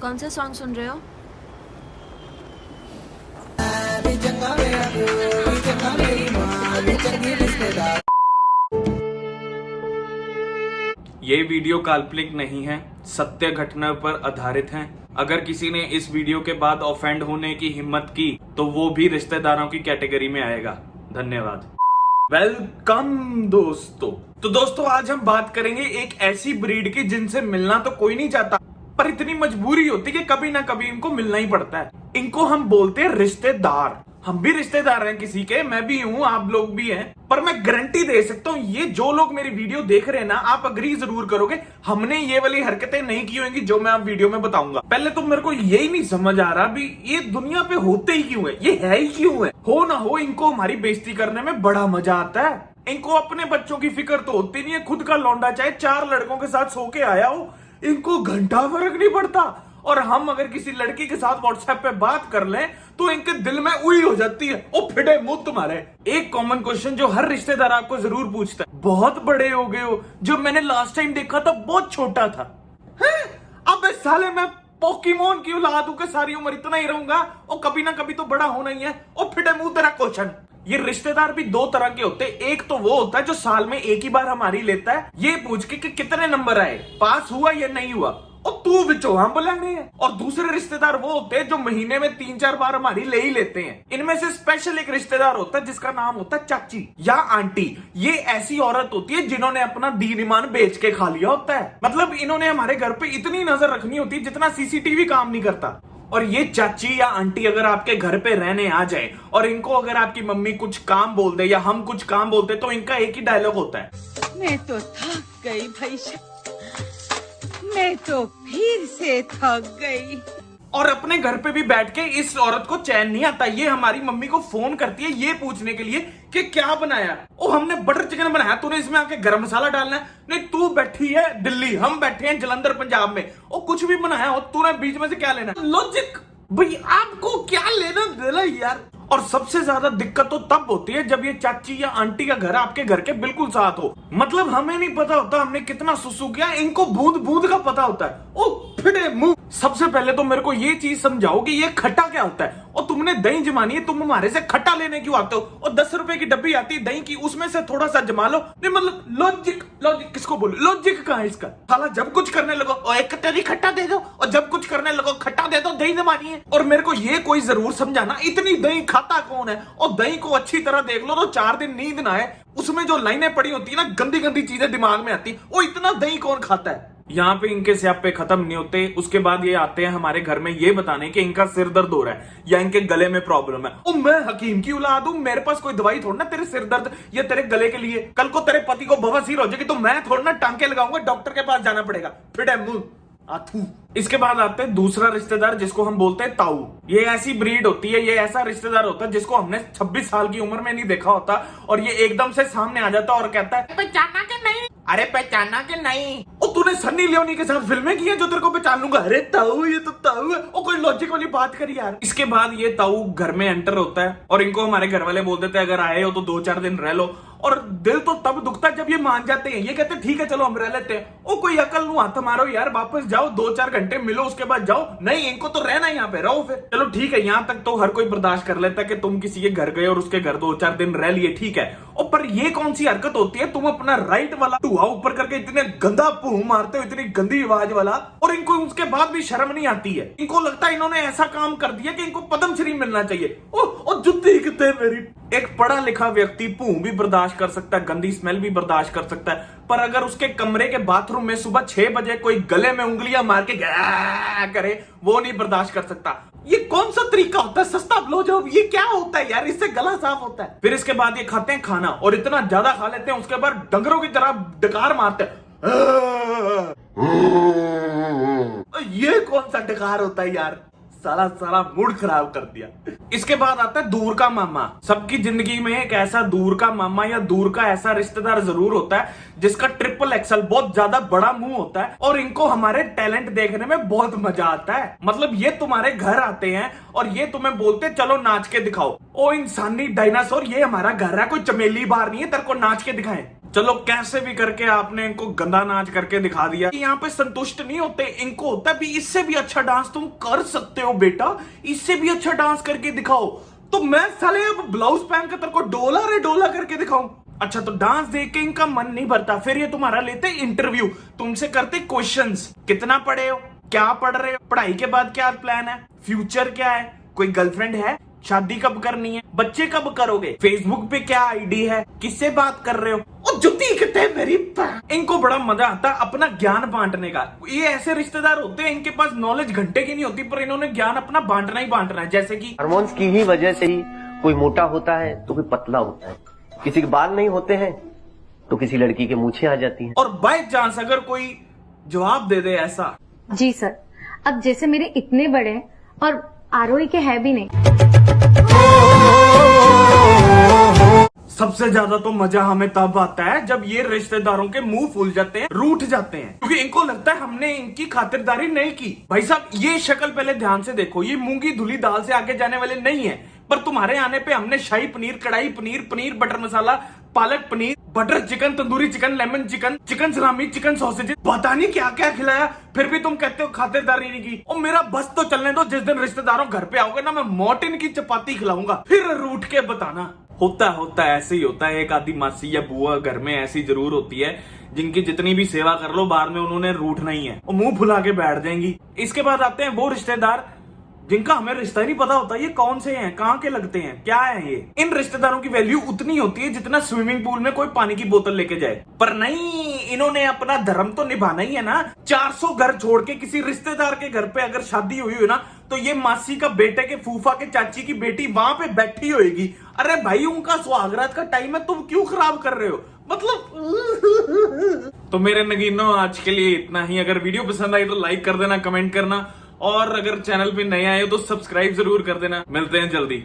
कौन सा सॉन्ग सुन रहे हो? ये वीडियो काल्पनिक नहीं है, सत्य घटना पर आधारित है। अगर किसी ने इस वीडियो के बाद ऑफेंड होने की हिम्मत की तो वो भी रिश्तेदारों की कैटेगरी में आएगा। धन्यवाद। वेलकम दोस्तों। तो दोस्तों आज हम बात करेंगे एक ऐसी ब्रीड की जिनसे मिलना तो कोई नहीं चाहता, पर इतनी मजबूरी होती है कि कभी ना कभी इनको मिलना ही पड़ता है। इनको हम बोलते हैं रिश्तेदार। हम भी रिश्तेदार हैं किसी के, मैं भी हूं, आप लोग भी हैं। पर मैं गारंटी दे सकता हूं, ये जो लोग मेरी वीडियो देख रहे हैं ना, आप अग्री जरूर करोगे, हमने ये वाली हरकतें नहीं की होंगी जो मैं आप वीडियो में बताऊंगा। पहले तो मेरे को यही नहीं समझ आ रहा भी ये दुनिया पे होते ही क्यों है, ये है ही क्यों है। हो ना हो इनको हमारी बेइज्जती करने में बड़ा मजा आता है। इनको अपने बच्चों की फिक्र तो होती नहीं है। खुद का लौंडा चाहे 4 लड़कों के साथ सो के आया हो, इनको घंटा फर्क नहीं पड़ता। और हम अगर किसी लड़की के साथ व्हाट्सएप पे बात कर लें तो इनके दिल में उई हो जाती है, ओ फिटे मुंह तुम्हारे। एक कॉमन क्वेश्चन जो हर रिश्तेदार आपको जरूर पूछता है, बहुत बड़े हो गए हो? जब मैंने लास्ट टाइम देखा था बहुत छोटा था। अब इस साले मैं पोकेमोन की औलाद हूं कि सारी उम्र इतना ही रहूंगा, और कभी ना कभी तो बड़ा होना ही है। ओ फिटे मुंह तेरा क्वेश्चन। ये रिश्तेदार भी 2 तरह के होते हैं। एक तो वो होता है जो साल में एक ही बार हमारी लेता है, ये पूछ के कि कितने नंबर आए, पास हुआ या नहीं हुआ, और तू बिचो हम बुलाने हैं। और दूसरे रिश्तेदार वो होते हैं जो महीने में 3-4 बार हमारी ले ही लेते हैं। इनमें से स्पेशल एक रिश्तेदार होता है जिसका नाम होता है चाची या आंटी। ये ऐसी औरत होती है जिन्होंने अपना दीन ईमान बेच के खा लिया होता है। मतलब इन्होंने हमारे घर पे इतनी नजर रखनी होती है जितना सीसीटीवी काम नहीं करता। और ये चाची या आंटी अगर आपके घर पे रहने आ जाए और इनको अगर आपकी मम्मी कुछ काम बोल दे या हम कुछ काम बोलते तो इनका एक ही डायलॉग होता है, मैं तो थक गई भाई, मैं तो फिर से थक गई। और अपने घर पे भी बैठ के इस औरत को चैन नहीं आता। ये हमारी मम्मी को फोन करती है ये पूछने के लिए कि क्या बनाया। ओ हमने बटर चिकन बनाया, तूने इसमें आके गरम मसाला डालना है? नहीं, तू बैठी है दिल्ली, हम बैठे हैं जलंधर पंजाब में। ओ कुछ भी बनाया हो, तूने बीच में से क्या लेना? लॉजिक भाई, आपको क्या लेना देना यार। और सबसे ज्यादा दिक्कत तो तब होती है जब ये चाची या आंटी का घर आपके घर के बिल्कुल साथ हो। मतलब हमें नहीं पता होता हमने कितना सुसु किया, इनको बूंद बूंद का पता होता है। ओ फिटे मुंह। सबसे पहले तो मेरे को ये चीज समझाओ कि ये खट्टा क्या होता है। और तुमने दही जमानी है, तुम हमारे से खट्टा लेने क्यों आते हो? और 10 रुपए की डब्बी आती है दही की, उसमें से थोड़ा सा जमा लो। नहीं मतलब लॉजिक किसको बोलो, लॉजिक कहाँ है इसका? साला जब कुछ करने लगो और एक कटोरी खट्टा दे दो, और जब कुछ करने लगो खट्टा दे दो, दही जमानी है। और मेरे को ये कोई जरूर समझाना, इतनी दही खाता कौन है? और दही को अच्छी तरह देख लो तो 4 दिन नींद ना आए, उसमें जो लाइनें पड़ी होती है ना, गंदी गंदी चीजें दिमाग में आती, वो इतना दही कौन खाता है? यहाँ पे इनके स्यापे खत्म नहीं होते। उसके बाद ये आते हैं हमारे घर में ये बताने कि इनका सिर दर्द हो रहा है या इनके गले में प्रॉब्लम है। ओ मैं हकीम की औलाद हूं, मेरे पास कोई दवाई थोड़ा ना तेरे सिर दर्द या तेरे गले के लिए। कल को तेरे पति को बवासीर हो जाएगी तो मैं थोड़ा ना टांके लगाऊंगा, डॉक्टर के पास जाना पड़ेगा। फिर मुंह आथू। इसके बाद आते हैं दूसरा रिश्तेदार जिसको हम बोलते हैं ताऊ। ये ऐसी ब्रीड होती है, ये ऐसा रिश्तेदार होता है जिसको हमने 26 साल की उम्र में नहीं देखा होता, और ये एकदम से सामने आ जाता और कहता है पहचाना के नहीं। अरे पहचाना के नहीं? ओ तूने सन्नी लियोनी के साथ फिल्में की हैं जो तेरे को पहचान लूंगा? अरे ताऊ, ये तो ताऊ है। ओ कोई लॉजिक वाली बात करी यार। इसके बाद ये ताऊ घर में एंटर होता है और इनको हमारे घर वाले बोल देते हैं अगर आए हो तो 2-4 दिन रह लो। और दिल तो तब दुखता है जब ये मान जाते हैं। ये कहते हैं ठीक है चलो हम रह लेते हैं। ओ कोई अकल नु हाथ मारो यार, वापस जाओ, 2-4 घंटे मिलो उसके बाद जाओ। नहीं, इनको तो रहना यहाँ पे, रहो फिर। चलो ठीक है, यहाँ तक तो हर कोई बर्दाश्त कर लेता है कि तुम किसी के घर गए और उसके घर 2-4 दिन रह लिए, ठीक है। और पर ये कौन सी हरकत होती है, तुम अपना राइट वाला टूहा ऊपर करके इतने गंदा पूह मारते हो, इतनी गंदी आवाज वाला, और इनको उसके बाद भी शर्म नहीं आती है। इनको लगता है इन्होंने ऐसा काम कर दिया कि इनको पद्मश्री मिलना चाहिए। ओ जुत्ती कितने मेरी। एक पढ़ा लिखा व्यक्ति पूह भी बर्दाश्त कर सकता है, गंदी स्मेल भी बर्दाश्त कर सकता है, पर अगर उसके कमरे के बाथरूम में सुबह 6 बजे कोई गले में उंगलियां मार के करे, वो नहीं बर्दाश्त कर सकता। ये कौन सा तरीका होता है? सस्ता ब्लोजॉब, ये क्या होता है यार? इससे गला साफ होता है। फिर इसके बाद ये खाते हैं खाना और इतना ज्यादा खा लेते हैं उसके बाद डंगरों की तरह डकार मारते हैं। ये कौन सा डकार होता है यार? सारा मूड खराब कर दिया। इसके बाद आता है दूर का मामा। सबकी जिंदगी में एक ऐसा दूर का मामा या दूर का ऐसा रिश्तेदार जरूर होता है जिसका ट्रिपल एक्सल बहुत ज्यादा बड़ा मुंह होता है, और इनको हमारे टैलेंट देखने में बहुत मजा आता है। मतलब ये तुम्हारे घर आते हैं और ये तुम्हें बोलते चलो नाच के दिखाओ। ओ इंसानी डायनासोर, ये हमारा घर है, कोई चमेली बार नहीं है तेरे को नाच के दिखाएं। चलो कैसे भी करके आपने इनको गंदा नाच करके दिखा दिया। यहाँ पे संतुष्ट नहीं होते, इनको होता है भी इससे भी अच्छा डांस तुम कर सकते हो बेटा, इससे भी अच्छा डांस करके दिखाओ। तो मैं साले अब ब्लाउज पहन के तेरे को डोला करके दिखाऊं? अच्छा, तो डांस देख के इनका मन नहीं भरता, फिर ये तुम्हारा लेते इंटरव्यू, तुमसे करते क्वेश्चंस, कितना पढ़े हो, क्या पढ़ रहे हो, पढ़ाई के बाद क्या प्लान है, फ्यूचर क्या है, कोई गर्लफ्रेंड है, शादी कब करनी है, बच्चे कब करोगे, फेसबुक पे क्या आईडी है, किससे बात कर रहे हो। और जुती कहते हैं मेरी। इनको बड़ा मजा आता है अपना ज्ञान बांटने का। ये ऐसे रिश्तेदार होते हैं इनके पास नॉलेज घंटे की नहीं होती, पर इन्होंने ज्ञान अपना बांटना ही बांटना है। जैसे कि हार्मोन्स की ही वजह से ही कोई मोटा होता है तो कोई पतला होता है, किसी के बाल नहीं होते हैं तो किसी लड़की के मूछें आ जाती हैं। और बाय चांस अगर कोई जवाब दे दे ऐसा, जी सर, अब जैसे मेरे इतने बड़े हैं और आरोही के है भी नहीं। सबसे ज्यादा तो मजा हमें तब आता है जब ये रिश्तेदारों के मुंह फूल जाते हैं, रूठ जाते हैं, क्योंकि इनको लगता है हमने इनकी खातिरदारी नहीं की। भाई साहब, ये शक्ल पहले ध्यान से देखो, ये मूंगी धुली दाल से आगे जाने वाले नहीं है, पर तुम्हारे आने पे हमने शाही पनीर, कढ़ाई पनीर, पनीर बटर मसाला, palak paneer, butter chicken, tandoori chicken, lemon chicken, chicken salami, chicken sausage, पता नहीं क्या क्या खिलाया, फिर भी तुम कहते हो खातिरदारी नहीं की। और मेरा बस तो चलने दो, जिस दिन रिश्तेदारों घर पे आओगे ना, मैं मोटिन की चपाती खिलाऊंगा, फिर रूठ के बताना। होता है ऐसे ही होता है। एक आदि मासी या बुआ घर में ऐसी जरूर होती है जिनकी जितनी भी सेवा कर लो बाद में उन्होंने रूठना ही है और मुंह फुला के बैठ जाएंगी। इसके बाद आते हैं वो रिश्तेदार जिनका हमें रिश्ता ही नहीं पता होता, ये कौन से हैं, कहाँ के लगते हैं, क्या है ये। इन रिश्तेदारों की वैल्यू उतनी होती है जितना स्विमिंग पूल में कोई पानी की बोतल लेके जाए। पर नहीं, इन्होंने अपना धर्म तो निभाना ही है ना। 400 घर छोड़ के किसी रिश्तेदार के घर पे अगर शादी हुई हो ना, तो ये मासी का बेटे के फूफा के चाची की बेटी वहां पे बैठी होगी। अरे भाई, उनका सुहागरात का टाइम है, तुम क्यों खराब कर रहे हो, मतलब। तो मेरे नगीनों, आज के लिए इतना ही। अगर वीडियो पसंद आई तो लाइक कर देना, कमेंट करना, और अगर चैनल पे नए आए हो तो सब्सक्राइब जरूर कर देना। मिलते हैं जल्दी।